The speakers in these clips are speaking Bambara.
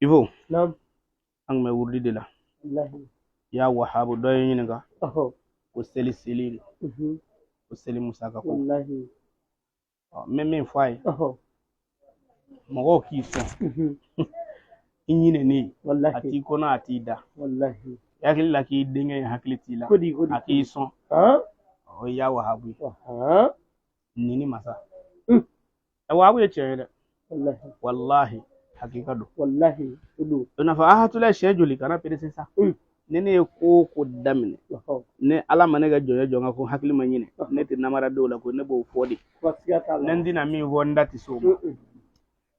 Ivo, Naam. an mai wurdi de la. Wallahi. Ya wahabu do yin ga. Oho. Ko seli seli. Mhm. Ko seli musaka ko. Wallahi. Min fay. Oho. Mago ki so. Mhm. Inyine ni. Wallahi. Ati kono ati da. Wallahi. Yakili la ki dinga hakliti la. Kodi. Ati so. Ha? O ya wahabu. Ha? Nini masa. Mm. Wahabu ya ce Wallahi. wallahi hakika do. Wallahi. Udu. Una fa ahatula shejuli kana pedesesa. Nene ko damne. Oho. Ne ala manega joya jonga ko hakili manyine. Ne ti namara do la ko ne bo fodi. Wasiyata Allah. Nan dina mi wonda ti so.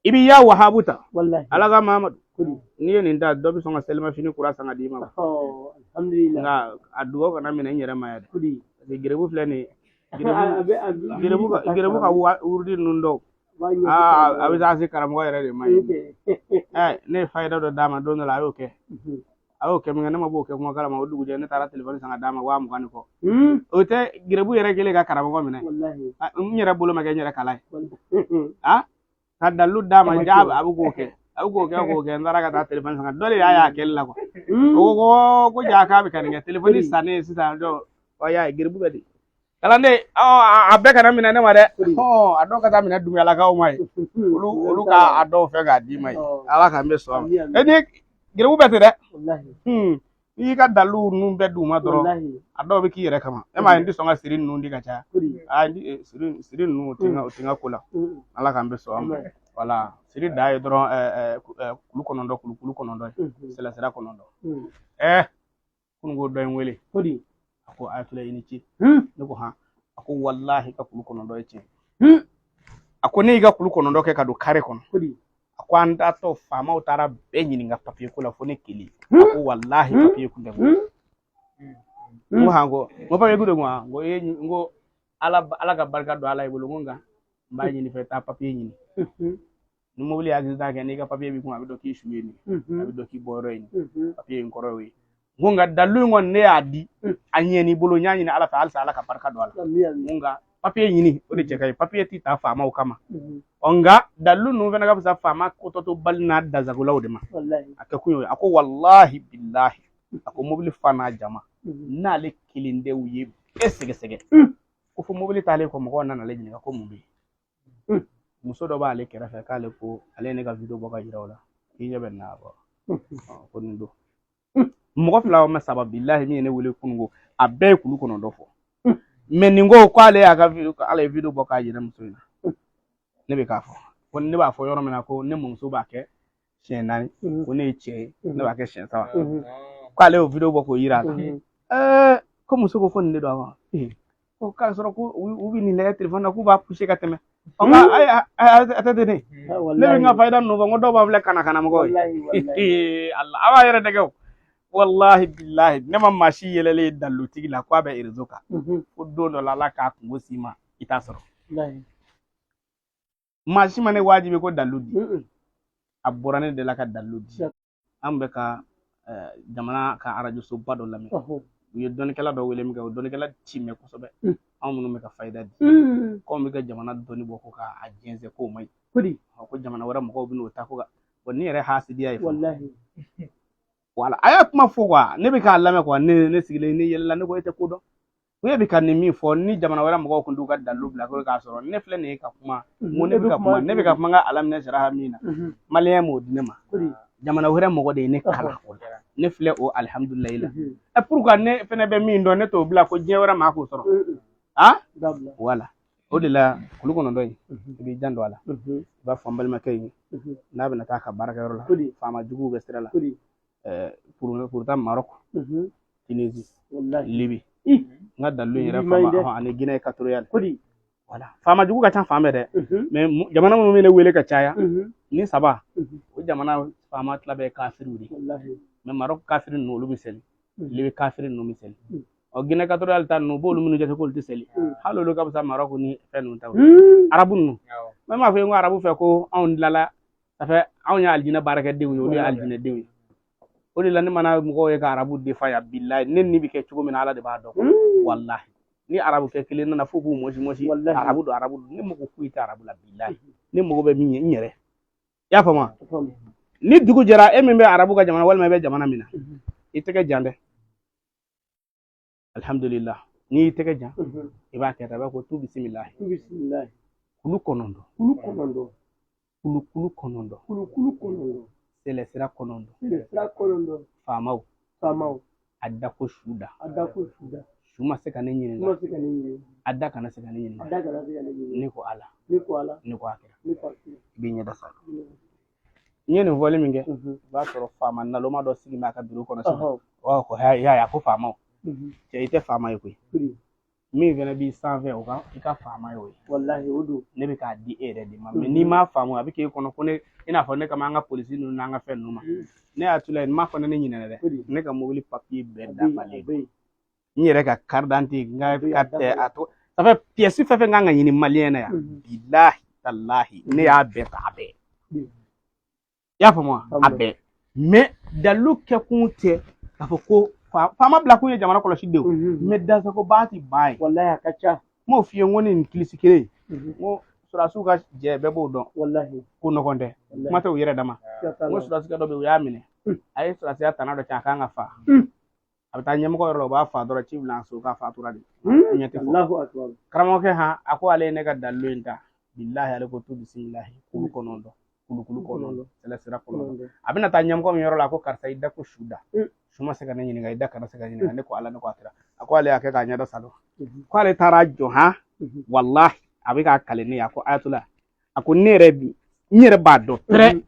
Ibi ya wahabuta. Wallahi. Alaga Muhammad. Kodi. Ni ni nda dobi songa selma fini kura sanga dima. Oh, alhamdulillah. Nga adugo kana mina nyere mayade. Kodi. Girebu flani. Girebu ka urdi nundo. Abisa si karamo yere de mai. Ne fayda do dama do no la yoke. Ayo ke mingane mabo ke kuma kala ma wudu je ne tara telefon sanga dama wa mu kaniko. Ote girebu yere gele ga karamo mina. Wallahi. Nyere bolo ma ke nyere kala. Ha? Kadalu dama jab abu goke. Ago ke ndara ka ta telefon sanga dole ya kella ko. Ko jaka be kan telefon sane sita do o ya girbu gadi. Kalande abe kana mina ne mare. Ado ka ta mina dumi ala ka o mai. Olu ka ado fe ga di mai. Ala ka me so. Eni girbu bete de. Wallahi. Ni ka dalu nu be duma doro. Wallahi. Ado be ki yere kama. E ma ndi songa sirin nu ndi ka cha. Ndi sirin nu tinga kula. Ala ka me so. Voilà, siri da dron kulu konondo sela sera konondo kungo do en wele kodi ako ayatula inici ne ko ha ako wallahi ka kulu konondo e ako ne ga kulu konondo ke kadu kare kono kodi ako anda to fama utara be nyini nga papier kula fone kili ako wallahi papier kunde mo hango mo papier gude ngo ala ga barka do ala ibulu ngonga mba nyini feta papier nyini ni mobili accident ke ni ka papier bi ko abi do ki shuwe ni abi do ki boro ni papier ngoro wi ngonga dalu ngon ne adi anyeni bolo nyanyi ni ala fa ala ka barka do ala ngonga papier nyini o de chekai papier ti ta fama o kama onga dalu no vena ka fa fama ko to balna da zagula o de ma wallahi akakunyo ako wallahi billahi ako mobili fana jama na le kilinde uye esege ko fo mobili tale ko mo na le jini ko mumbi muso do ba ale kera fa kale ko ale ne ka video boka jirawla inya ben na ba ko ndo mo fla ma sabab billahi mi ne wele kungo abe kulu kono do fo men ngo ko ale aka video boka jira muso ina ne be ka fo ko ne ba fo yoro mena ko ne muso ba ke shen nani ko ne che ne ba ke shen sawa ko ale video boko yira ko muso ko fo ne do ba ko ka soro ko ubi ni le telefone ko ba pushe ka teme onga atade ne le nga fayda no ngo do ba vle kana mo goy Allah awa yere dege wallahi billahi ne ma mashi yelele dalu tigi la kwa be irzuka ko do no la ka ko sima ita soro wallahi mashi mane wajibi ko dalu di aburane de la ka dalu di ambe ka jamana ka arajo so bado lami ye doni kala do wele mi ga doni kala timme ko sobe amunu me ka fayda di ko mi ga jamana doni boko ka ajenze ko mai kudi ko jamana wara mo ko binu ta ko ga woni re hasidi ay wallahi wala aya kuma fo kwa ne be ka lame ko ne sigile ne yella ne ko ete ko do we be kan ni mi fo ni jamana wara mo ko ndu ga dalu bla ko ka soro ne fle ne ka kuma mo ne be ka kuma ga alam ne sharaha mina maliyam mo dinema kudi jamana wara mo ko de ne kala ko ne fle o alhamdulillah e pourquoi ne fene be min do ne to bla ko je wara ma ko soro wala o de la kulu kono doy bi jando wala ba fambal ma kay na be na ta ka baraka yoro la fama jugu be sira la pour ta Maroc Tunisie wallahi Libye nga dalu yere fama ani Guinée Equatoriale wala fama jugu ka tan fama de mais jamana mo mele wele ka chaya ni saba o jamana fama tla be kafiru di wallahi mais Maroc kafiru no lu misel Libye kafiru no misel o Guinée Equatoriale tan no bolu minu jate ko tiseli halo lo ka sa Maroc ni fenu taw arabun no même ma fe ngo arabu fe ko on lala ça fait on ya aljina baraka dewu yo aljina dewu o de la ni mana mo ye ka arabu de fa ya billahi nen ni bi ke chugo min ala de ba do wallahi ni arabu ke kile na fu bu moshi arabu ni mo ko fuita arabu la billahi ni mo go be mi nyere ya fama ni dugu jɛra e min bɛ arabu ka jamana walima i bɛ jamana min na i tɛgɛ jan dɛ alhamdulillah n'i y'i tɛgɛ jan i b'a kɛ tan i b'a fɔ tu bisimilahi kulu kɔnɔntɔn kulu kɔnɔntɔn sɛlɛsira kɔnɔntɔn faamaw a da ko su da su ma se ka ne ɲininka a da kana se ka ne ɲininka ne ko ala ne ko a kɛra i b'i ɲɛda sa n ye nin fɔli min kɛ o b'a sɔrɔ faama naloma dɔ sigi b'a ka biro kɔnɔ sisan ko y'a ko faamaw cɛ i tɛ faama ye koyi min fana b'i sanfɛ o kan i ka faama ye o ye wallahi o don ne bɛ k'a di e yɛrɛ de ma mais n'i m'a faamu a bɛ k'e kɔnɔ ko ne i n'a fɔ ne kama an ka polisi ninnu n'an ka fɛn ninnu ma ne y'a tula yen n m'a fɔ ne ɲinɛna dɛ ne ka mobili papiye bɛɛ dafalen n yɛrɛ ka carte d'identité n ka carte a to ça fait pièce fɛn fɛn kan ka ɲini maliyɛn na yan bilahi talahi ne y'a bɛɛ ta a bɛɛ i y'a faamu wa a bɛɛ mais dalu kɛkun tɛ k'a fɔ ko faama bila kun ye jamana kɔlɔsi denw mais dansako ba ti ban ye wallahi a ka ca m'o f'i ye n ko ni nin kilisi kelen n ko surasiw ka jɛ bɛɛ b'o dɔn wallahi ko nɔgɔn tɛ kuma tɛ u yɛrɛ dama n ko surasikɛ dɔ bɛ yen u y'a minɛ a ye surasiya tana dɔ cɛ a kan ka fa a bɛ taa ɲɛmɔgɔ yɔrɔ la u b'a fa dɔrɔn ci bila so k'a fatura de ɲɛ tɛ fɔ karamɔgɔkɛ han a ko ale ye ne ka dalilu in ta bilahi ale ko tu bisimilahi kulu kɔnɔntɔn kulu kɔnɔntɔn sɛlɛsira kɔnɔntɔn a bɛna taa ɲɛmɔgɔ min yɔrɔ la ko karisa i da ko su da su ma se ka ne ɲininka i da kana se ka ɲininka ne ko ala ne ko a kɛra a ko ale y'a kɛ k'a ɲɛda salon ko ale taara jɔ han wallahi a bɛ k'a kale ne ye a ko ayatollah a ko ne yɛrɛ bi n yɛrɛ b'a dɔn pɛrɛ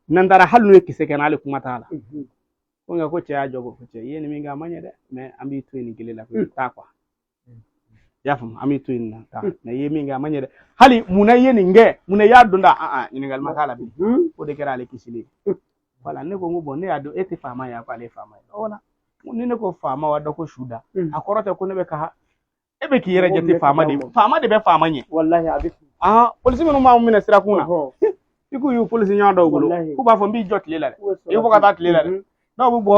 n'an taara hali n'u ye kisɛ kɛ n'ale kuma t'a la ko nka ko cɛ y'a jɔ ko cɛ i ye nin min kɛ a ma ɲɛ dɛ mais an b'i to yen nin kelen la taa quoi i y'a faamu an b'i to yen na taa mais i ye min kɛ a ma ɲɛ dɛ hali munna i ye nin kɛ munna i y'a dɔn da ɲininkali ma k'a la bi o de kɛra ale kisilen voilà ne ko n ko bon ne y'a dɔn e tɛ faama ye a ko ale ye faama ye voilà ni ne ko faama wa dɔ ko su da a kɔrɔ tɛ ko ne bɛ ka e bɛ k'i yɛrɛ jate faama de bɛ faama ɲɛ wallahi a bɛ polisi minnu b'anw minɛ sirakun na i k'u y'u polisi ɲɔgɔn dɔw bolo k'u b'a fɔ n b'i jɔ tile la dɛ i bɔ ka taa tile la dɛ dɔw bɛ bɔ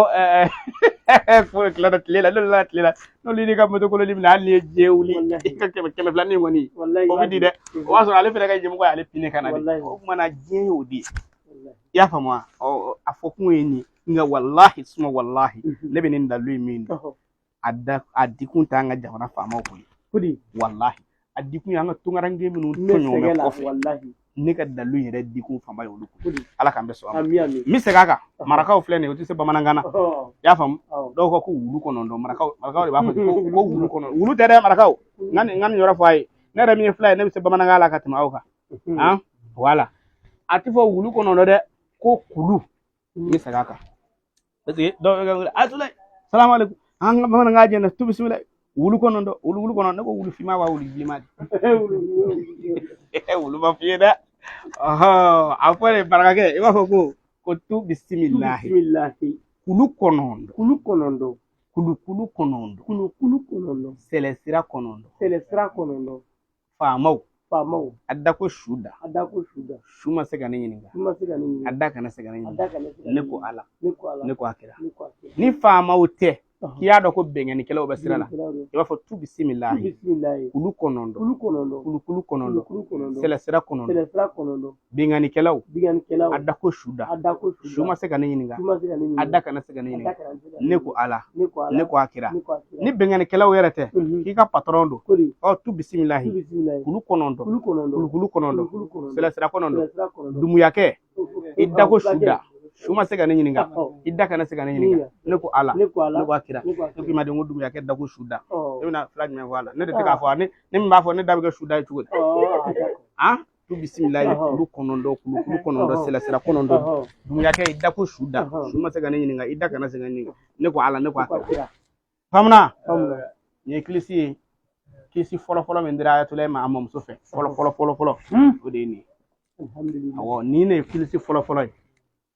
tile la n'olu la tile la n'olu y'i ka moto kolonli minɛ hali n'i ye diɲɛ wuli i ka kɛmɛ filanin kɔni o bɛ di dɛ o b'a sɔrɔ ale fana ka ɲɛmɔgɔ y'ale pinne ka na dɛ o kumana diɲɛ y'o di i y'a faamu wa a fɔ kun ye nin nka wallahi suma wallahi ne bɛ nin dalilu min a dikun t'an ka jamana faamaw koyi wallahi a dikun ye an ka tungaranke minnu tɔɲɔgɔn bɛ kɔfɛ ne ka dalilu yɛrɛ dikun fanba ye olu ko ala k'an bɛ sɔn a ma n bɛ segin a kan marakaw filɛ nin ye o tɛ se bamanankan na i y'a faamu dɔw ko wulu kɔnɔntɔn marakaw de b'a fɔ ko wulu kɔnɔntɔn wulu tɛ dɛ marakaw n ka nin yɔrɔ fɔ a ye ne yɛrɛ min ye fila ye ne bɛ se bamanankan la ka tɛmɛ aw kan voilà a tɛ fɔ wulu kɔnɔntɔn dɛ ko kulu n bɛ segin a kan parce que dɔw bɛ kɛ wele ayatollah salamu aleykum an ka bamanankan jɛ na tu bisimila wulu kɔnɔntɔn wulu kɔnɔ ne ko wulu finma wa wulu bilenman de wulu ma f'i ye dɛ a fɔ de barakakɛ i b'a fɔ ko tu bisimilahi kulu kɔnɔntɔn kulu kɔnɔntɔn sɛlɛsira kɔnɔntɔn faamaw a da ko su da su ma se ka ne ɲininka a da kana se ka ne ɲininka ne ko ala ne ko a kɛra ni faamaw tɛ k'i y'a dɔn ko bɛnkanikɛlaw bɛ sira la i b'a fɔ tu bisimilahi kulu kɔnɔntɔn sɛlɛsira kɔnɔntɔn bɛnkanikɛlaw a da ko su da su ma se ka ne ɲininka a da kana se ka ne ɲininka ne ko ala ne ko a kɛra ni bɛnkanikɛlaw yɛrɛ tɛ k'i ka patron don tu bisimilahi kulu kɔnɔntɔn sɛlɛsira kɔnɔntɔn dumuyakɛ i da ko su da su ma se ka ne ɲininka i da kana se ka ne ɲininka ne ko ala ne ko a kira ne k'i ma den ko dumuyakɛ da ko su da e bɛna fila jumɛn fɔ a la ne de tɛ k'a fɔ ne min b'a fɔ ne da bɛ kɛ su da ye cogo di tu bisimilayi kulu kɔnɔntɔn sɛlɛsira kɔnɔntɔn dumuyakɛ i da ko su da su ma se ka ne ɲininka i da kana se ka ne ɲininka ne ko ala ne ko a kira faamuna nin ye kilisi ye kilisi fɔlɔfɔlɔ min dira ayatollah ma a mamuso fɛ fɔlɔ o de ye nin ye awɔ nin de ye kilisi fɔlɔfɔlɔ ye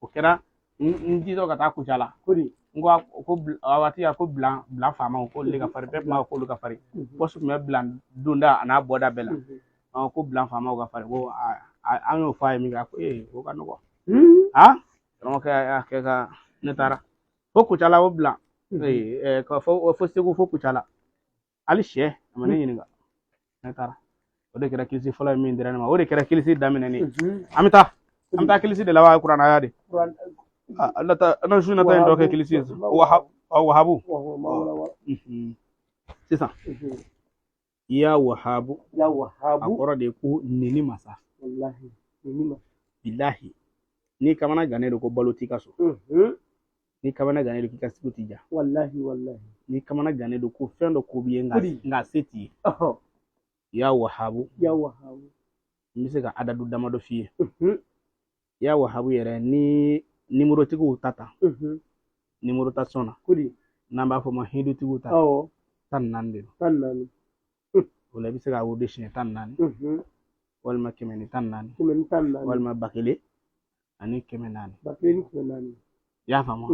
o kɛra n jitɔ ka taa Kucala n ko a waati ko bilan faamaw ko olu ka farin bɛɛ tun b'a fɔ k'olu ka farin poste tun bɛ bilan donda a n'a bɔda bɛɛ la ko bilan faamaw ka farin ko an y'o fɔ a ye min kɛ a ko o ka nɔgɔ karamɔgɔkɛ y'a kɛ ka ne taara fo Kucala o bilan fo Segu fo Kucala hali sɛ a ma ne ɲininka ne taara o de kɛra kilisi fɔlɔ ye min dira ne ma o de kɛra kilisi daminɛnen an bɛ taa kilisi de la wa kuranaya de Quran Allah ta ana shuna ta ndo ke kilisi wahabu c'est ça ya wahabu akora de ku nini masa wallahi nini billahi ni kamana gane ko baloti kaso ni kamana gane ko kasibutija wallahi ni kamana gane ko fendo ko biye nga seti ya wahabu mise ka adadu damado fiye ya wahabu yere ni nimero tigu tata nimero ta sona namba fo ma hindu tigu tata tan nande wala bise ka wode shine tan nani walma kemeni tan nani walma bakile ani kemenani ya fama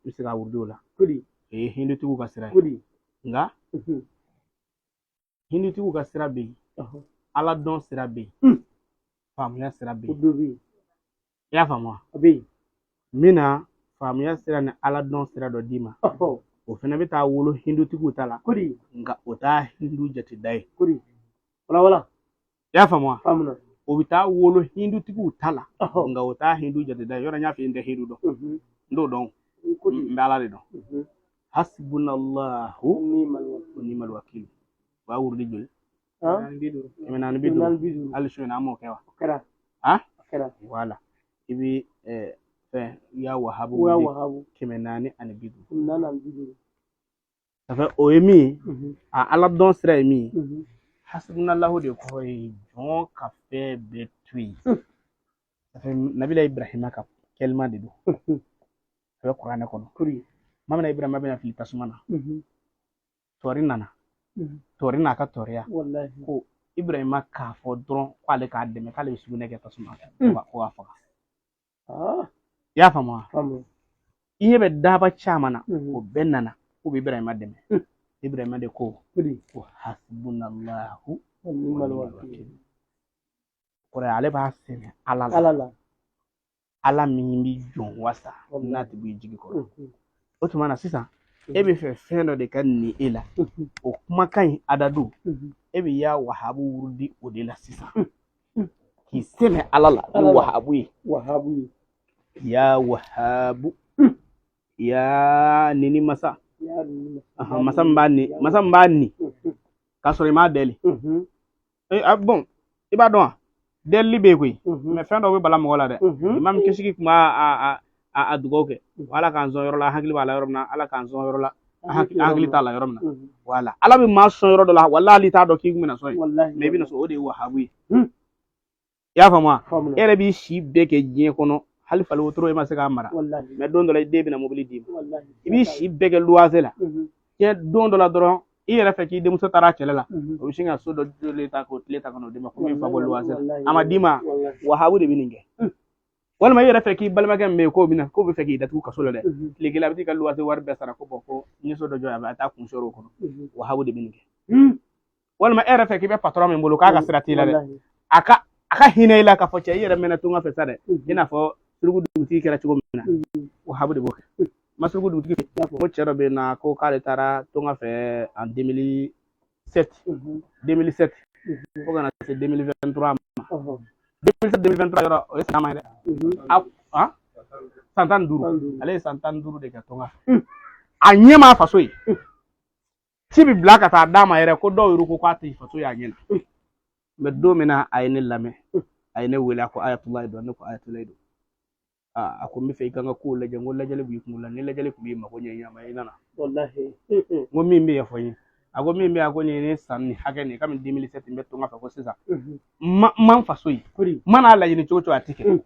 bise ka wurdo la hindu tigu ka sira nga hindu tigu ka sira be ala don sira be famuya sira be ya fama mina famuya sira ni ala don sira do dima o fana bɛ taa wolo hindu tigiw ta la nga o taa hindu jate da ye wala y'a faamu o bɛ taa wolo hindu tigiw ta la nga o taa hindu jate da ye yɔrɔ n y'a f'i ye n tɛ hindu dɔn n t'o dɔn n bɛ ala de dɔn hasbunallahu wa ni'mal wakil b'a wurudi joli kɛmɛ naani bi duuru hali su in na an m'o kɛ wa wala i bɛ fɛn ya wahabu kɛmɛ naani ani bi duuru safe o ye min a ala dɔn sira ye min hasbunallahu de kɔrɔ ye jɔn ka fɛn bɛɛ to yen safe nabila ibrahima ka kɛlima de don a bɛ kuranɛ kɔnɔ mamina ibrahima bɛna fili tasuma na tɔɔri nana tɔɔri n'a ka tɔɔriya ko ibrahima k'a fɔ dɔrɔn k'ale k'a dɛmɛ k'ale bɛ sugunɛ kɛ tasuma ko k'a faga i y'a faamu wa i ɲɛ bɛ daba caman na o bɛɛ nana ko bɛ ibrahima dɛmɛ ibrahima de ko hasbunallahu wa ni'mal wakil kɔrɔ ale b'a sɛnɛ ala la ala min bɛ jɔn wasa n'a tigi b'i jigi kɔrɔ o tuma na sisan e bɛ fɛ fɛn dɔ de ka nin e la o kumakan in adadu e bɛ ya wahabu wurudi o de la sisan k'i sɛnɛ ala la ni wahabu ye ya wahabu ya nini masa masa mb'a ni k'a sɔrɔ i m'a deli bon i b'a dɔn wa deli bɛ koyi mais fɛn dɔ bɛ bala mɔgɔ la dɛ imam kisigi tun b'a a dugawu kɛ ala k'an sɔn yɔrɔ la hakili b'a la yɔrɔ min na ala k'an sɔn yɔrɔ la hakili t'a la yɔrɔ min na wala ala bɛ maa sɔn yɔrɔ dɔ la wala hali t'a dɔn k'i kun bɛna sɔn ye mais i bɛna sɔn o de ye wahabu ye i y'a faamu wa e yɛrɛ b'i si bɛɛ kɛ diɲɛ kɔnɔ hali fali wotoro i ma se k'a mara mais don dɔ la i den bɛna mobili d'i ma i b'i si bɛɛ kɛ luwanse la don dɔ la dɔrɔn i yɛrɛ fɛ k'i denmuso taara kɛlɛ la o bɛ sin ka so dɔ jɔlen ta k'o tile ta ka n'o d'i ma ko min fa bɔ luwanse la a ma d'i ma wahabu de bɛ nin kɛ walima i yɛrɛ fɛ k'i balimakɛ min bɛ yen k'o bɛ fɛ k'i datugu kaso la dɛ tile kelen a bɛ t'i ka luwanse wari bɛɛ sara ko bɔn ko ni so dɔ jɔ a bɛ taa kun sɔrɔ o kɔnɔ wahabu de bɛ nin kɛ walima e yɛrɛ fɛ k'i bɛ patɔrɔn min bolo k'a ka sira t'i la dɛ a ka hinɛ i la k'a fɔ cɛ i yɛrɛ mɛnna tunga fɛ sa dɛ i n'a fɔ suruku dugutigi kɛra cogo min na wahabu de b'o kɛ ma suruku dugutigi ko cɛ dɔ bɛ yen na ko k'ale taara tunga fɛ en 2007 fo ka na se 2023 ma 2023 yɔrɔ o ye san ma ye dɛ san 15 ale ye san 15 de kɛ tunga fɛ a ɲɛ ma faso ye ci bɛ bila ka taa d'a ma yɛrɛ ko dɔw yɛrɛ ko k'a tɛ faso ye a ɲɛ na mais don min na a ye ne lamɛn a ye ne wele a ko ayatulayi don ne ko ayatulayi don a ko n bɛ fɛ i ka n ka kow lajɛ n ko lajɛli b'i kun la ni lajɛli tun b'i mako ɲɛ ɲama i nana n ko min bɛ yen fɔ n ye a ko min bɛ yen a ko nin ye ne san ni hakɛ nin kami 2007 n bɛ tunga fɛ ko sisan man faso ye n mana laɲini cogo cogo a tɛ kɛ n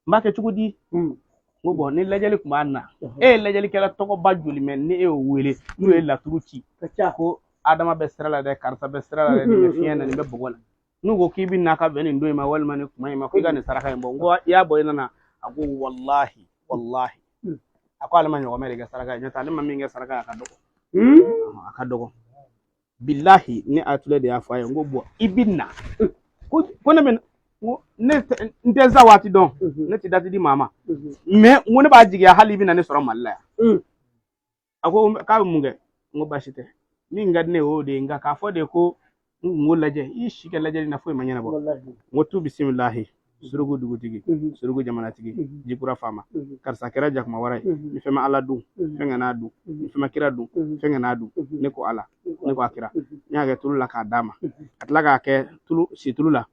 b'a kɛ cogo di n ko bɔn ni lajɛli tun b'a na e ye lajɛlikɛla tɔgɔba joli mɛn ni e y'o wele n'o ye laturu ci ko adama bɛ sira la dɛ karisa bɛ sira la dɛ nin bɛ fiɲɛ na nin bɛ bɔgɔ la n'u ko k'i bɛ n'a ka bɛn nin don in ma walima nin kuma in ma ko i ka nin saraka in bɔ n ko i y'a bɔ i nana a ko wallahi a ko ale ma ɲɔgɔn mɛ de kɛ saraka ye ɲɔtɛ ale ma min kɛ saraka ye a ka dɔgɔ billahi ni atule de y'a fɔ a ye n ko bɔn i bɛ na ko ne bɛ n tɛ sa waati dɔn ne tɛ dati di maa ma mais n ko ne b'a jigiya hali i bɛ na ne sɔrɔ Mali la yan a ko k'a bɛ mun kɛ n ko baasi tɛ min ka di ne y'o de ye nka k'a fɔ de ko n ko lajɛ i si kɛ lajɛli na foyi ma ɲɛnabɔ n ko tu bisimilahi surugu dugutigi surugu jamanatigi jikura fama karisa kɛra jakuma wara ye ni fɛn ma ala dun fɛn ka n'a dun ni fɛn ma kira dun fɛn ka n'a dun ne ko ala ne ko a kira n y'a kɛ tulu la k'a d'a ma ka tila k'a kɛ situlu la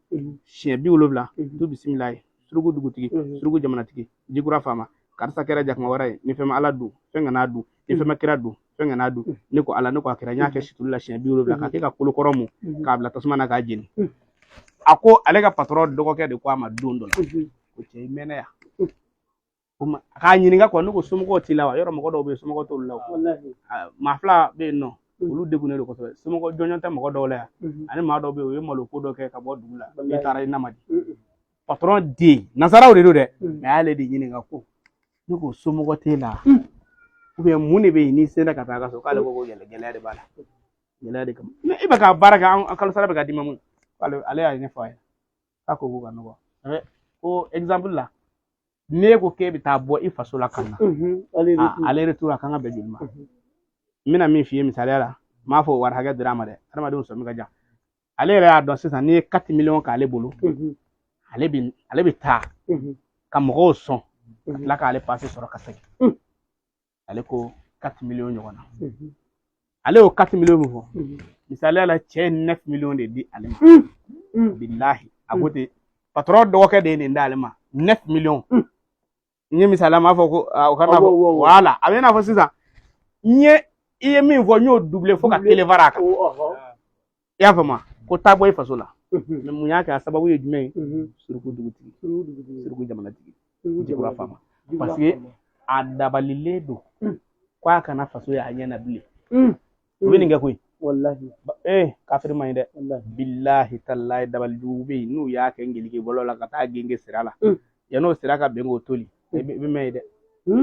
siɲɛ 70 tu bisimila ye surugu dugutigi surugu jamanatigi jikura fama karisa kɛra jakuma wara ye ni fɛn ma ala dun fɛn ka n'a dun ni fɛn ma kira dun fɛn ka n'a dun ne ko ala ne ko a kira n y'a kɛ situlu la siɲɛ 70 k'a kɛ ka kolokɔrɔ mu k'a bila tasuma na k'a jeni a ko ale ka patron dɔgɔkɛ de ko a ma don dɔ la ko cɛ i mɛnɛ ya k'a ɲininka quoi ne ko somɔgɔw t'i la wa yɔrɔ mɔgɔ dɔw bɛ yen somɔgɔw t'olu la maa fila bɛ yen nɔ olu degunnen don kosɛbɛ somɔgɔ jɔnjɔn tɛ mɔgɔ dɔw la yan ani maa dɔw bɛ yen o ye malo ko dɔ kɛ ka bɔ dugu la n'i taara i nama di patron den nasaraw de don dɛ mais a y'ale de ɲininka ko ne ko somɔgɔ t'e la ou bien mun de bɛ yen n'i sera ka taa ka so k'ale ko ko gɛlɛya de b'a la gɛlɛya de kama mais e bɛ ka baara kɛ an kalo sara bɛ ka d'i ma mun ale y'a ɲɛfɔ a ye k'a ko ka nɔgɔ ko exemple la ne ko k'e bɛ taa bɔ i faso la ka na ale retour a kan ka bɛn joli ma n bɛna min f'i ye misaliya la n m'a fɔ wari hakɛ dir'a ma dɛ adamadenw sɔmi ka jan ale yɛrɛ y'a dɔn sisan n'i ye 4 millions k'ale bolo ale bɛ taa ka mɔgɔw sɔn ka tila k'ale passe sɔrɔ ka segin ale ko 4 millions ɲɔgɔn na ale y'o 4 millions min fɔ misaliya la cɛ ye 9 millions de di ale ma billahi a ko ten patron dɔgɔkɛ de ye nin d'ale ma 9 millions n ye misaliya m'a fɔ ko o ka na fɔ voilà a bɛ n'a fɔ sisan i ye min fɔ n y'o doubler fo ka kelen fara a kan i y'a faamu ko taa bɔ i faso la mais mun y'a kɛ a sababu ye jumɛn ye suruku dugutigi suruku jamanatigi jikura fama parce que a dabalilen don ko a kana faso ye a ɲɛ na bilen u bɛ nin kɛ koyi wallahi kafiri man ɲi dɛ billahi tallahi dabalijugu bɛ yen n'u y'a kɛ ngelike bɔlɔ la ka taa genge sira la yan'o sira ka bɛn k'o toli i bɛ mɛn ye dɛ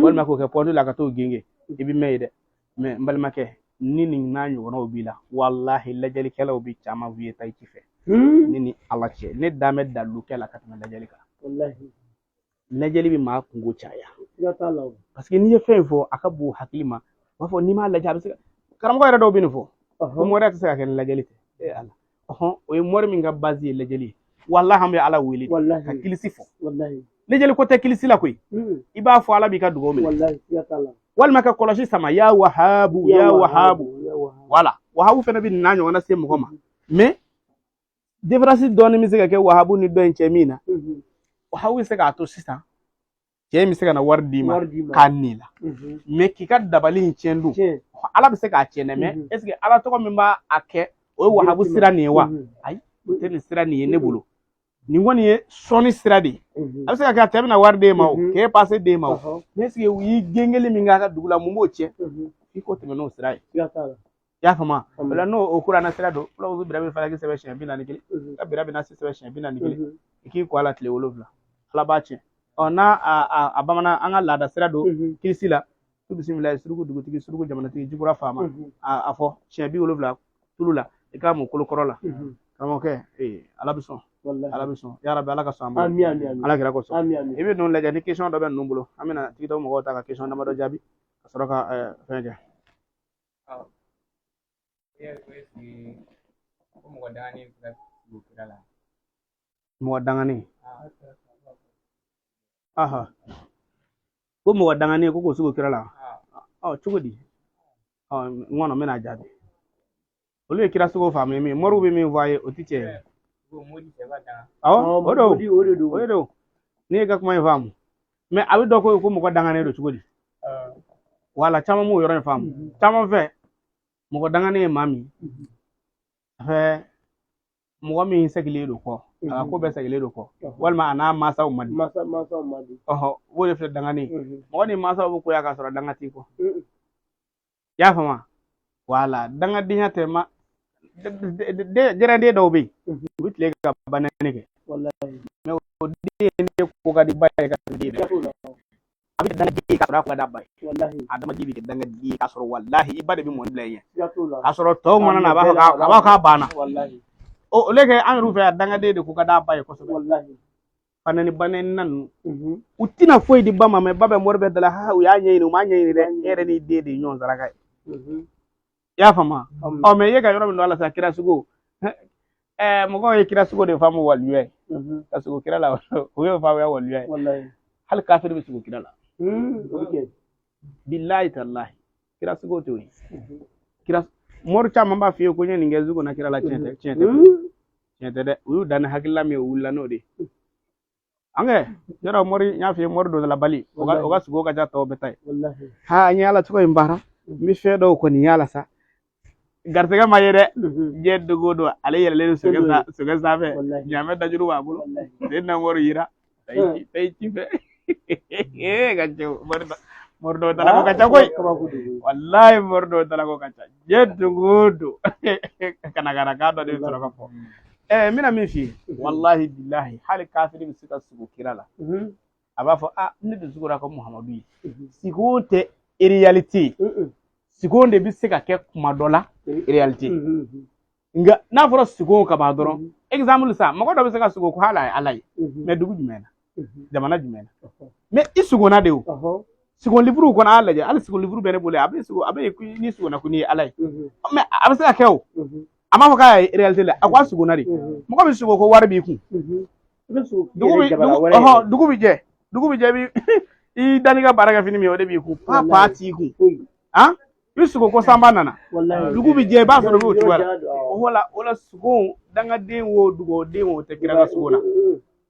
walima k'o kɛ pɔntu la ka t'o genge i bɛ mɛn ye dɛ mais n balimakɛ ni nin n'a ɲɔgɔnnaw b'i la wallahi lajɛlikɛlaw bɛ caman f'i ye ta i ci fɛ ni ni ala cɛ ne da mɛ dalu kɛ la ka tɛmɛ lajɛli kan wallahi lajɛli bɛ maa kungo caya parce que n'i ye fɛn fɔ a ka bon hakili ma u b'a fɔ n'i m'a lajɛ a bɛ se ka karamɔgɔ yɛrɛ dɔw bɛ nin fɔ ko mɔri tɛ se ka kɛ ni lajɛli tɛ ala o ye mɔri min ka base ye lajɛli ye wallahi an bɛ ala wele ka kilisi fɔ lajɛli ko tɛ kilisi la koyi i b'a fɔ ala b'i ka dugawu minɛ walima ka kɔlɔsi sama ya wahabu ya wahabu wala wahabu fana bɛ nin n'a ɲɔgɔnna se mɔgɔ ma mais différence dɔɔni bɛ se ka kɛ wahabu ni dɔ in cɛ min na wahabu bɛ se k'a to sisan cɛ in bɛ se ka na wari d'i ma k'a nin la mais k'i ka dabali in tiɲɛ dun ala bɛ se k'a tiɲɛ dɛ mais est ce que ala tɔgɔ min b'a kɛ o ye wahabu sira nin ye wa ayi o tɛ nin sira nin ye ne bolo nin kɔni ye sɔnni sira de ye a bɛ se ka kɛ a cɛ bɛna wari d'e ma o k'e passe d'e ma o mais est ce que u y'i gengeli min k'a ka dugu la mun b'o tiɲɛ i k'o tɛmɛ n'o sira ye i y'a faamu o la n'o kuranna sira don fulaw bɛ bira bɛ falaki sɛbɛn siɲɛ 41 ka bira bɛ na se sɛbɛn siɲɛ 41 i k'i ko a la tile 7 ala b'a tiɲɛ n'a a bamanan an ka laada sira don kirisi la tu bisimila suruku dugutigi suruku jamanatigi jikura faama a fɔ siɲɛ 70 tulu la i k'a mun kolokɔrɔ la karamɔgɔkɛ ala bɛ sɔn ala bɛ sɔn yarabi ala ka sɔn an bolo ala kɛra ko sɔn i bɛ ninnu lajɛ ni question dɔ bɛ ninnu bolo an bɛna tigitɔ mɔgɔw ta ka question damadɔ jaabi ka sɔrɔ ka fɛn kɛ mɔgɔ dangani ko mɔgɔ dangani ko k'o sugu kira la cogo di n kɔnɔ n bɛna jaabi olu ye kira sugu faamu min mɔriw bɛ min fɔ a ye o tɛ tiɲɛ ye o de don ne ye ka kuma in faamu mais a bɛ dɔn ko mɔgɔ danganen don cogo di wala caman m'o yɔrɔ in faamu caman fɛ mɔgɔ danganen ye maa min fɛ mɔgɔ min sɛgilen don kɔ a ka ko bɛɛ sɛgilen don kɔ walima a n'a mansaw man di o de filɛ danganen mɔgɔ ni mansaw bɛ ko ya ka sɔrɔ danga t'i kɔ i y'a faamu wala dangadenya tɛ ma jɛrɛnden dɔw bɛ yen u bɛ tile ka banani kɛ mais o den ne ko ka di ba ye ka den a bɛ dangadigi ka sɔrɔ a ko ka d'a ba ye adamaden bɛ kɛ dangadigi ka sɔrɔ walahi i ba de bɛ mɔni bila i ɲɛ k'a sɔrɔ tɔw mana na a b'a fɔ k'a banna o le kɛ an yɛrɛ fɛ yan dangaden de ko ka d'a ba ye kosɛbɛ banani na ninnu u tɛna foyi di ba ma mais ba bɛ mɔri bɛ da la u y'a ɲɛɲini u m'a ɲɛɲini dɛ e yɛrɛ n'i den de ye ɲɔgɔn saraka ye i y'a faamu mais i ye ka yɔrɔ min don ala sa kira sugu mɔgɔw ye kira sugo de faamu waliyu ye ka sugo kira la o ye faamuya waliyu ye wallahi hali kafiri bɛ sugo kira la okay billahi tallahi kira sugo to yi kira mori caman b'a f'i ye ko n ye nin kɛ sugo na kira la tiɲɛ tɛ dɛ u y'u dan ni hakilila min ye u wulila n'o de ye an kɛ yɔrɔ mori n y'a f'i ye mori dɔ la bali o ka sugo ka ca tɔw bɛɛ ta ye wallahi ha an ye ala cogo in baara n bɛ fɛn dɔw kɔni y'a la sa garisɛgɛ ma ye dɛ diɲɛ dogo don ale yɛlɛlen sokɛ sanfɛ ɲaamɛ dajuru b'a bolo sen na mori yira tayi ci fɛ ka ca mori dɔw tala ko ka ca koyi wallahi mori dɔw tala ko ka ca diɲɛ dogo don kana k'a dɔ de sɔrɔ ka fɔ n bɛna min f'i ye wallahi billahi hali kafiri bɛ se ka sugo kira la a b'a fɔ ne de sugora ko muhamadu ye sigo tɛ réalité sigo de bɛ se ka kɛ kuma dɔ la réalité nka n'a fɔra sigo ka ban dɔrɔn exemple sa mɔgɔ dɔ bɛ se ka sigo ko hala ye ala ye mais dugu jumɛn na jamana jumɛn na mais i sigona de o sigo livre kɔnɔ a lajɛ hali sigo livre bɛ ne bolo a bɛ ni sigona ko ni ye ala ye mais a bɛ se ka kɛ o a m'a fɔ k'a ye réalité la a ko a sigona de mɔgɔ bɛ sigo ko wari b'i kun dugu bɛ jɛ i dani ka baara kɛ fini min o de b'i kun pa t'i kun i sigo ko sanba nana dugu bɛ jɛ i b'a sɔrɔ i b'o cogoya la o la sigo dangaden o dugaden o tɛ kira ka sigo la i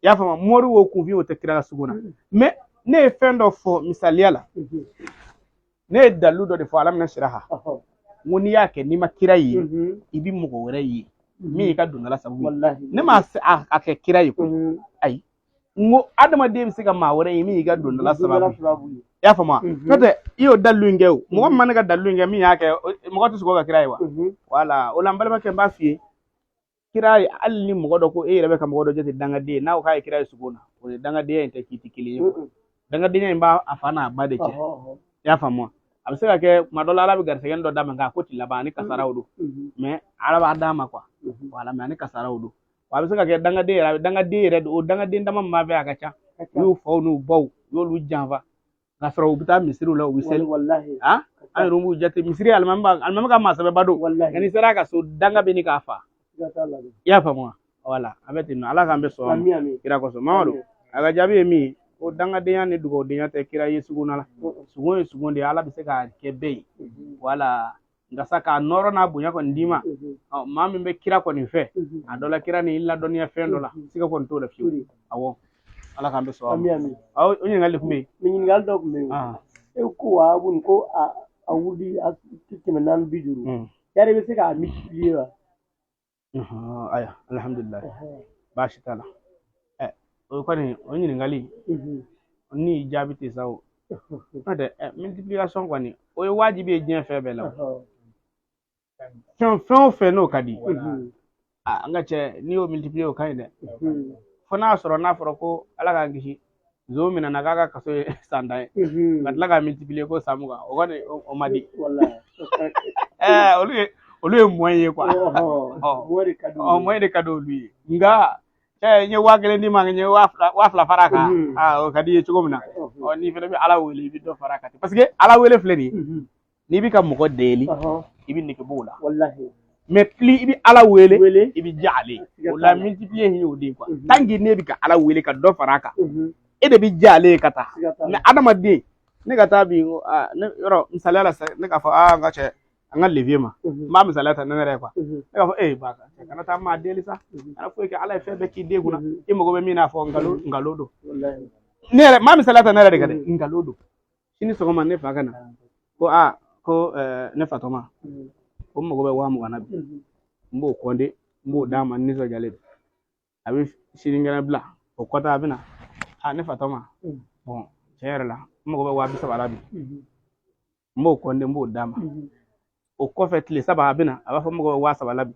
y'a faamu mori o kunfin o tɛ kira ka sigo la mais ne ye fɛn dɔ fɔ misaliya la ne ye dalilu dɔ de fɔ ala minɛ sira ha n ko n'i y'a kɛ n'i ma kira ye i bɛ mɔgɔ wɛrɛ ye min y'i ka dondala sababu ye ne ma a kɛ kira ye ayi n ko adamaden bɛ se ka maa wɛrɛ ye min y'i ka dondala sababu ye i y'a faamu n'o tɛ i y'o dalilu in kɛ o mɔgɔ min ma ne ka dalilu in kɛ min y'a kɛ mɔgɔ tɛ sogo ka kira ye wa wala o la n balimakɛ n b'a f'i ye kira ye hali ni mɔgɔ dɔ ko e yɛrɛ bɛ ka mɔgɔ dɔ jate dangaden ye n'a ko k'a ye kira ye sogo na o ye dangadenya in tɛ k'i tɛ kelen ye dangadenya in b'a fa n'a ba de cɛ i y'a faamu a bɛ se ka kɛ kuma dɔ la ala bɛ garisɛgɛ dɔ d'a ma nka ko ti laban ani kasaraw don mais ala b'a d'a ma quoi wala mais ani kasaraw don wa a bɛ se ka kɛ dangaden yɛrɛ a bɛ dangaden yɛrɛ o dangaden dama min b'a fɛ a ka ca n'u faw n'u baw y'olu janfa k'a sɔrɔ u bɛ taa misiriw la u bɛ seli an yɛrɛ b'u jate misiri alimami ka maa sɛbɛba don nka n'i sera ka so danga bɛ ni k'a fa i y'a faamu wala an bɛ ten nɔ ala k'an bɛ sɔn kira kosɔn mamadu a ka jaabi ye min ye ko dangadenya ni dugawu tɛ kira ye suguna la sugun ye sugun de ye ala bɛ se k'a kɛ bɛɛ ye wala nka sa k'a nɔrɔ n'a bonya kɔni d'i ma maa min bɛ kira kɔni fɛ a dɔ la kira ni ladɔnniya fɛn dɔ la siga kɔni t'o la fiyewu awɔ ala k'an bɛ sɔn o ɲininkali tun bɛ yen ɲininkali dɔ tun bɛ yen e ko wa ko a wuli a tɛmɛ 450 yari bɛ se k'a multiplier wa aya alhamdulillah baasi t'a la o kɔni o ɲininkali ni jaabi tɛ sa o n'o tɛ multiplication kɔni o ye wajibi ye diɲɛ fɛn bɛɛ la fɛn o fɛn n'o ka di an ka cɛ n'i y'o multiplier o ka ɲi dɛ fo n'a sɔrɔ n'a fɔra ko ala k'an kisi zo minɛ na k'a ka kaso ye san 10 ye ka tila k'a multiplier ko san 20 o kɔni o ma di olu ye moyen ye quoi moyen de ka di olu ye nka n ye 1000 di ma n ye 2000 fara a kan o ka di ye cogo min na n'i fana bɛ ala wele i bɛ dɔ fara a kan parce que ala wele filɛ nin ye n'i bɛ ka mɔgɔ deli i bɛ nege b'o la mais plus i bɛ ala wele i bɛ diya ale ye o la multiplier in y'o de ye quoi tant que ne bɛ ka ala wele ka dɔ fara a kan e de bɛ diya ale ye ka taa mais adamaden ne ka taa bi yɔrɔ misaliya la ne k'a fɔ n ka cɛ an ka levier ma n b'a misaliya ta ne yɛrɛ quoi ne k'a fɔ ba kana taa maa deli sa kana foyi kɛ ala ye fɛn bɛɛ k'i den kunna i mago bɛ min na fɔ nkalon don ne yɛrɛ n b'a misaliya ta ne yɛrɛ de kan dɛ nkalon don sini sɔgɔma ne fa ka na ko ne fatɔma ko n mago bɛ 20,000 na bi n b'o compter n b'o d'a ma n nisɔndiyalen don a bɛ sinikɛnɛ bila o kɔfɛ a bɛ na ne fatɔma bon tiɲɛ yɛrɛ la n mago bɛ 30,000 la bi n b'o compter n b'o d'a ma o kɔfɛ tile 3 a bɛ na a b'a fɔ n mago bɛ 30,000 la bi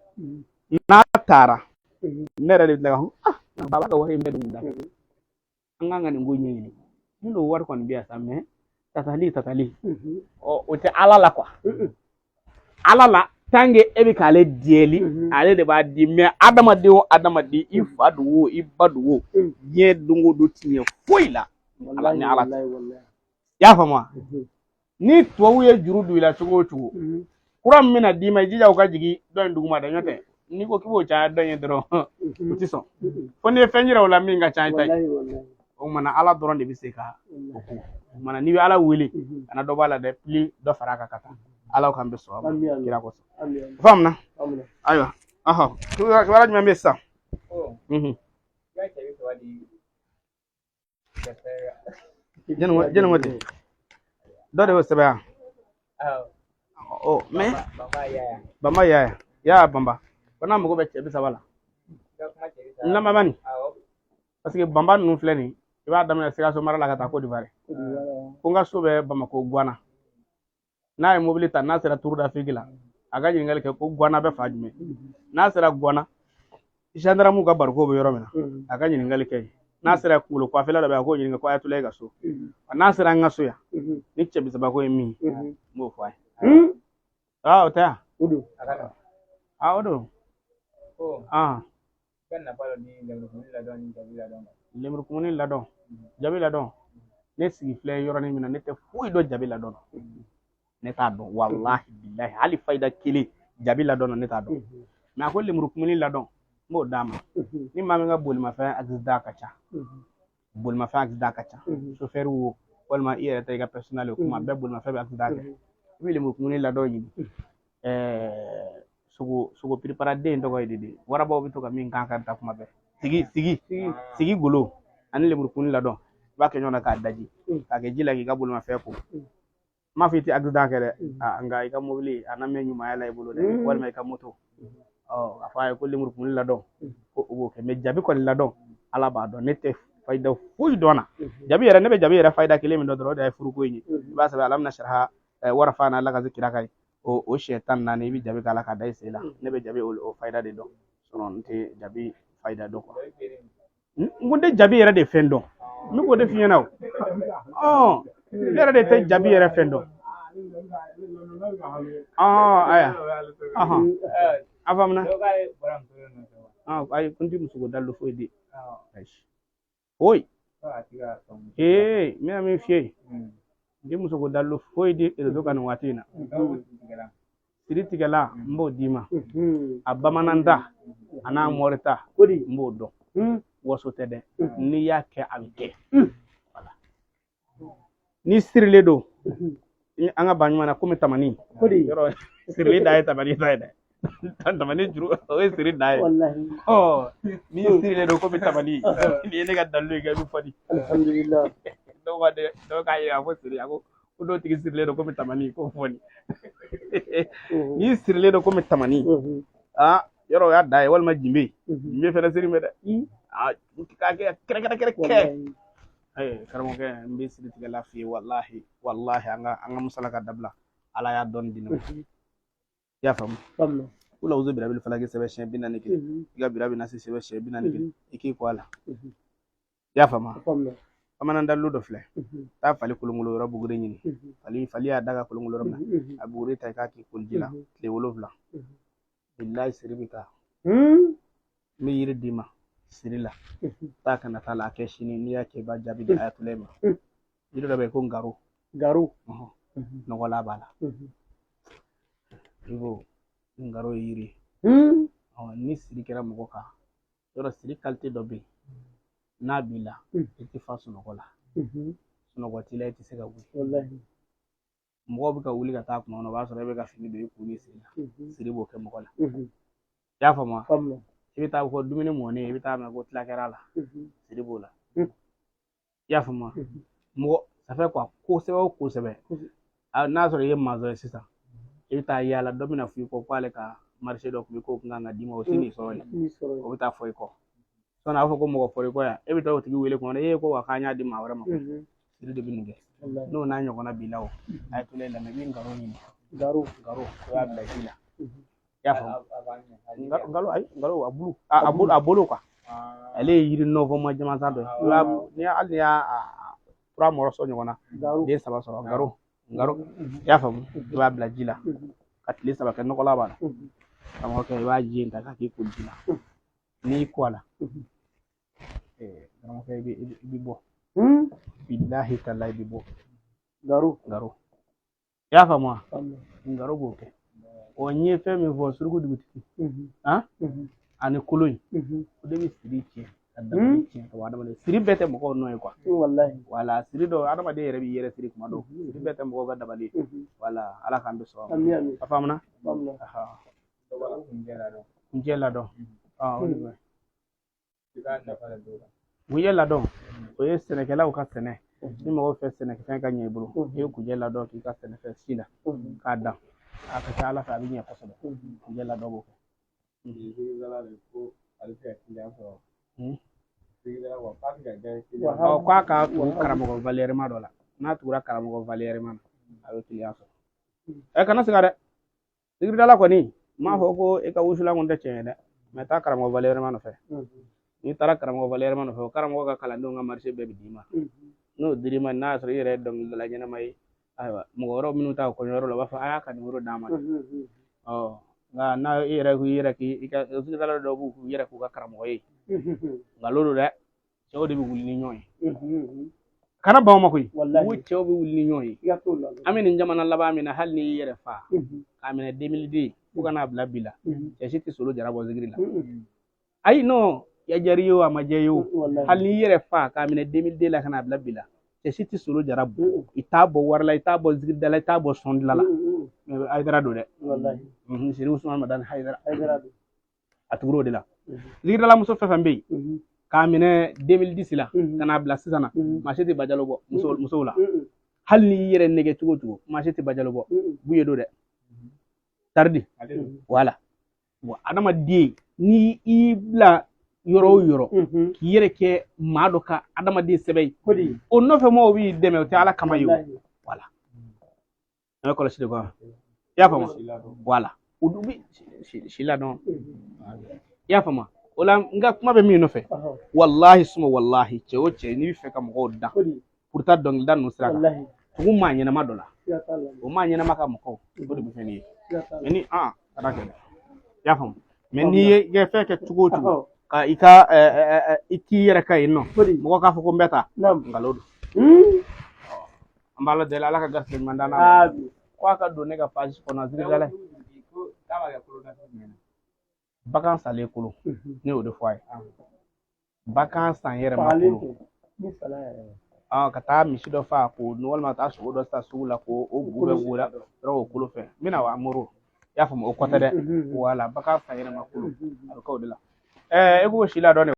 n'a taara ne yɛrɛ de bɛ tila ka fɔ baba ka wari in bɛɛ dun da an kan ka nin ko ɲɛɲini n don wari kɔni bɛ yan sa mais tatali o tɛ ala la quoi ala la tant que e bɛ k'ale deli ale de b'a di mais adamaden o adamaden i fa don o i ba don o diɲɛ don o don ti ɲɛ foyi la ala ni ala i y'a faamu ni tubabu ye juru don i la cogo o cogo kura min bɛna d'i ma i jija o ka jigin dɔ in duguma dɛ n'o tɛ ni ko kibo cha dɔn ye dɔrɔn u ti sɔn fo ni ye fɛn yira o la min ka ca ta o mana ala dɔrɔn de bɛ se ka o ko o mana n'i bɛ ala wele kana dɔ b'a la dɛ pili dɔ fara a kan ka taa ala kan bɛ sɔn a ma kira kosɔn faamuna ayiwa kibaruya jumɛn bɛ sisan jɛnɛma tɛ dɔ de y'o sɛbɛn yan mais bamba yaya bamba ko n'a mago bɛ cɛ 30 la n lamɛn nin parce que bamba ninnu filɛ nin i b'a daminɛ Sikaso mara la ka taa Côte d'Ivoire ko n ka so bɛ Bamako Guana n'a ye mobili ta n'a sera Tour d'Afrique la a ka ɲininkali kɛ ko Guana bɛ fa jumɛn n'a sera Guana gendarme ka bariko bɛ yɔrɔ min na a ka ɲininkali kɛ n'a sera kunkolo kɔfɛla dɔ bɛ a k'o ɲininka ko Ayatulayi ka so n'a sera an ka so yan ni cɛ 30 ko ye min ye n b'o fɔ a ye o tɛ yan o don lemurukumuni ladɔn jabi ladɔn ne sigi filɛ yɔrɔnin min na ne tɛ foyi dɔn jabi ladɔn na ne t'a dɔn wallahi billahi hali fayida kelen jabi ladɔn na ne t'a dɔn mais a ko lemurukumuni ladɔn n b'o d'a ma ni maa min ka bolimafɛn accident ka ca bolimafɛn accident ka ca chauffeur wo walima i yɛrɛ ta i ka personnel o kuma bɛɛ bolimafɛn bɛ accident kɛ i bɛ lemurukumuni ladɔn ɲini sogo piriparaden tɔgɔ ye de warabaw bɛ to ka min kan ka taa kuma bɛɛ sigi golo ani lemurukumuni ladɔn i b'a kɛ ɲɔgɔn na k'a daji k'a kɛ ji la k'i ka bolimafɛn ko m'a fɔ i tɛ accident kɛ dɛ nka i ka mobili a na mɛn ɲumanya la i bolo dɛ walima i ka moto a fɔ a ye ko lemurukumuni ladɔn ko o b'o kɛ mais jabi kɔni ladɔn ala b'a dɔn ne tɛ fayida foyi dɔn na jabi yɛrɛ ne bɛ jabi yɛrɛ fayida kelen min dɔn dɔrɔn o de ye furuko in ye i b'a sɛbɛn alamina saraha warafa na ala ka zikira ka ye o siyɛ 14 i bɛ jabi k'a la ka da i sen la ne bɛ jabi o fayida de dɔn sinon n tɛ jabi fayida dɔn quoi n ko n tɛ jabi yɛrɛ de fɛn dɔn n bɛ k'o de f'i ɲɛna o ne yɛrɛ de tɛ jabi yɛrɛ fɛn dɔn aya a faamuna ayi ko n tɛ muso ko dalo foyi di oyi n bɛna min f'i ye n tɛ muso ko dalo foyi di réseau kan nin waati in na siri tigɛla n b'o d'i ma a bamananta a n'a mɔrita n b'o dɔn waso tɛ dɛ n'i y'a kɛ a bɛ kɛ ni sirilen don an ka ba ɲuman na komi tamani yɔrɔ sirili da ye tamani ta ye dɛ tamani juru o ye siri da ye n'i ye sirilen don komi tamani ni ye ne ka dalilu kɛ i bɛ fɔ di alhamdulillah dɔw k'a ye a fɔ siri a ko dɔw tigi sirilen don komi tamani ko fɔ ni n'i sirilen don komi tamani yɔrɔ o y'a da ye walima jimbe fɛnɛ siri mɛ dɛ k'a kɛ kɛrɛkɛrɛ karamɔgɔkɛ n bɛ siri tigɛla f'i ye wallahi an ka musala ka dabila ala y'a dɔn di ne ma i y'a faamu ko lawuzu birabil falaki sɛbɛn siɲɛ 41 i ka birabil nasi sɛbɛn siɲɛ 41 i k'i kɔ a la i y'a faamu bamanan dalilu dɔ filɛ taa fali kolongolo yɔrɔ buguri ɲini fali y'a da ka kolongolo yɔrɔ min na a buguri ta i k'a k'i koliji la tile 7 billahi siri bɛ taa n bɛ yiri d'i ma siri la taa kana taa la a kɛ sini n'i y'a kɛ i b'a jaabi di Ayatulayi ma yiri dɔ bɛ yen ko ngaro nɔgɔla b'a la i ko ngaro ye yiri ni siri kɛra mɔgɔ kan yɔrɔ siri qualité dɔ bɛ yen n'a b'i la i tɛ fa sunɔgɔ la sunɔgɔ t'i la i tɛ se ka wuli mɔgɔw bɛ ka wuli ka taa kuma kɔnɔ o b'a sɔrɔ e bɛ ka fini don i kun ni siri la siri b'o kɛ mɔgɔ la i y'a faamu i bɛ taa fɔ dumuni mɔnen i bɛ taa mɛn ko tila kɛra la siri b'o la i y'a faamu mɔgɔ ça fait quoi kosɛbɛ o kosɛbɛ n'a sɔrɔ i ye mazɔn ye sisan i bɛ taa yaala dɔ bɛna fɔ i kɔ k'ale ka marché dɔ tun bɛ k'o kun kan ka d'i ma o tɛ nin sɔrɔ yen o bɛ taa fɔ i kɔ sɔnni a b'a fɔ ko mɔgɔ fɔra i kɔ yan e bɛ taa o tigi wele kuma e ko wa k'an y'a di maa wɛrɛ ma siri de bɛ nin kɛ n'o n'a ɲɔgɔnna b'i la o a ye tule lamɛn i bɛ nkalon ɲini ngaro o y'a bila ji la i y'a faamu ngalo a bolo quoi ale ye yiri nɔfɔ ma jamasa dɔ ye hali n'i y'a fura mɔrɔsɔ ɲɔgɔn na den 3 sɔrɔ ngaro i y'a faamu i b'a bila ji la ka tile 3 kɛ nɔgɔla b'a la karamɔgɔkɛ i b'a ji in ta k'a k'i ko ji la n'i ko a la karamɔgɔkɛ i bɛ bɔ billahi taala i bɛ bɔ ngaro i y'a faamu wa ngaro b'o kɛ o ɲɛ fɛn min fɔ suruku dugutigi ani kolo in o de bɛ siri tiɲɛ ka dabali tiɲɛ ka bɔ adamaden siri bɛɛ tɛ mɔgɔw nɔ ye wala siri dɔ adamaden yɛrɛ b'i yɛrɛ siri kuma dɔw siri bɛɛ tɛ mɔgɔw ka dabali wala ala k'an bɛ sɔrɔ a faamuna kunjɛ ladɔn kunjɛ ladɔn o ye sɛnɛkɛlaw ka sɛnɛ ni mɔgɔw fɛ sɛnɛkɛfɛn ka ɲɛ i bolo i ye kunjɛ ladɔn k'i ka sɛnɛfɛn si la k'a dan a ka ca ala fɛ a bɛ ɲɛ kosɛbɛ kunjɛ ladɔn b'o kɛ k'a ka tugu karamɔgɔ valiyɛrɛma dɔ la n'a tugura karamɔgɔ valiyɛrɛma na a bɛ kiliyan sɔrɔ kana siga dɛ sigiridala kɔni m'a fɔ ko e ka wusulan kun tɛ tiɲɛ ye dɛ mɛ taa karamɔgɔ valiyɛrɛma nɔfɛ n'i taara karamɔgɔ valiyɛrɛma nɔfɛ o karamɔgɔ ka kalandenw ka marise bɛɛ bɛ d'i ma n'o dir'i ma n'a y'a sɔrɔ i yɛrɛ ye dɔnkilidala ɲɛnama ye ayiwa mɔgɔ wɛrɛw minnu ta kɔɲɔyɔrɔ la u b'a fɔ a y'a ka nimoro d'a ma nka n'a i yɛrɛ k'i ka sigiridala dɔw b'u k'u yɛrɛ k'u ka karamɔgɔ ye nkalon don dɛ cɛw de bɛ wuli ni ɲɔgɔn ye kana ban o ma koyi u cɛw bɛ wuli ni ɲɔgɔn ye an bɛ nin jamana laban min na hali n'i y'i yɛrɛ faa k'a minɛ 2002 fo ka n'a bila bi la cɛ si tɛ solo jara bɔ zikiri la ayi non ya jari ye o a ma diya ye o hali n'i yɛrɛ faa k'a minɛ 2002 la ka n'a bila bi la cɛ si tɛ solo jara bɔ i t'a bɔ wari la i t'a bɔ zikiridala la i t'a bɔ sɔndila la mɛ hayidara don dɛ siri usumani madani hayidara a tugura o de la zikiridala muso fɛn fɛn bɛ yen k'a minɛ 2010 la ka n'a bila sisan na maa si tɛ bajalo bɔ musow la hali n'i yɛrɛ nɛgɛ cogo o cogo maa si tɛ bajalo bɔ bu ye don dɛ taridi wala bon adamaden ni i bila yɔrɔ o yɔrɔ k'i yɛrɛ kɛ maa dɔ ka adamaden sɛbɛn ye o nɔfɛ mɔgɔw b'i dɛmɛ o tɛ ala kama ye o wala an bɛ kɔlɔsi de kɔ i y'a faamu wala o dun bɛ si ladɔn i y'a faamu o la n ka kuma bɛ min nɔfɛ walahi suma walahi cɛ o cɛ n'i bɛ fɛ ka mɔgɔw dan pour ta dɔnkilida ninnu sira kan tugu maa ɲɛnama dɔ la o maa ɲɛnama ka mɔgɔw o de bɛ fɛn nin ye mɛ ni ka da kɛ dɛ i y'a faamu mɛ n'i ye fɛn kɛ cogo o cogo ka i k'i yɛrɛ ka yen nɔ mɔgɔ k'a fɔ ko n bɛ taa nkalon don an b'a deli ala ka garisɛgɛ ɲuman d'an na ko a ka don ne ka page kɔnɔ zikiridala bagan salen kolo ne y'o de fɔ a ye bagan san yɛrɛ ma kolo ka taa misi dɔ faa ko walima ka taa sogo dɔ ta sugu la ko o bugu bɛ wo la yɔrɔ o kolo fɛ n bɛna wa amoro i y'a faamu o kɔ tɛ dɛ wala bagan san yɛrɛ ma kolo a bɛ kɛ o de la e ko si la dɔn